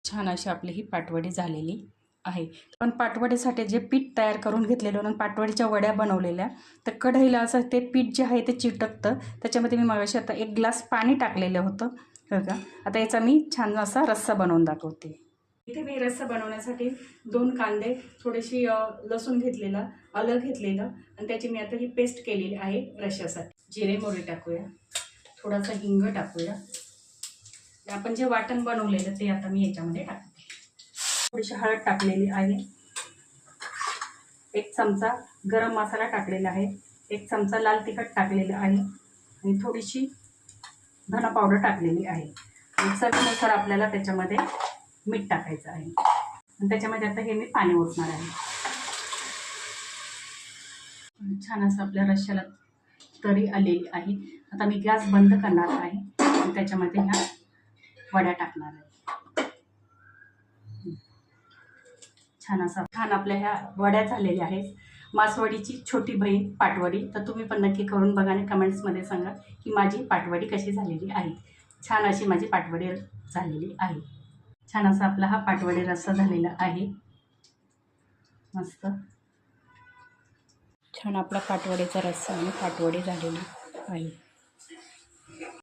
छान अशी आपली ही पाटवडी झालेली आहे. पण पाटवडीसाठी जे पीठ तयार करून घेतलेलं आणि पाटवडीच्या वड्या बनवलेल्या, तर कढईला असं ते पीठ जे आहे ते चिटकतं. त्याच्यामध्ये मी मगाशी आता 1 ग्लास पाणी टाकलेलं होतं बघा. आता याचा मी छान असा रस्सा बनवून दाखवते. इथे मी रस्सा बनवण्यासाठी 2 कांदे, थोडीशी लसूण घेतलेला, आलं घेतलेलं आणि त्याची मी आता ही पेस्ट केलेली आहे रश्श्यासाठी. जिरे मोहरी टाकूया, थोडासा हिंग टाकूया. आपण जे वाटण बनवलेलं ते आता मी याच्यामध्ये टाकते. थोडीशी हळद टाकलेली आहे, 1 चमचा गरम मसाला टाकलेला आहे, 1 चमचा लाल तिखट टाकलेलं आहे आणि थोडीशी धना पावडर टाकलेली आहे. आणि चवीनुसार आपल्याला त्याच्यामध्ये मीठ टाकायचं आहे आणि त्याच्यामध्ये आता हे मी पाणी ओतणार आहे. छान असं आपल्या रश्श्याला तरी आलेली आहे. आता मी गॅस बंद करणार आहे आणि त्याच्यामध्ये ह्या वड्या टाकणार आहे. छान आपल्या ह्या वड्या झालेल्या आहेत. मासवडीची छोटी बहीण पाटवडी. तर तुम्ही पण नक्की करून बघा आणि कमेंट्समध्ये सांगा की माझी पाटवडी कशी झालेली आहे. छान अशी माझी पाटवडी झालेली आहे. छान असा आपला हा पाटवडी रस्सा झालेला आहे. मस्त छान आपला पाटवडीचा रस्सा आणि पाटवडी झालेली आहे.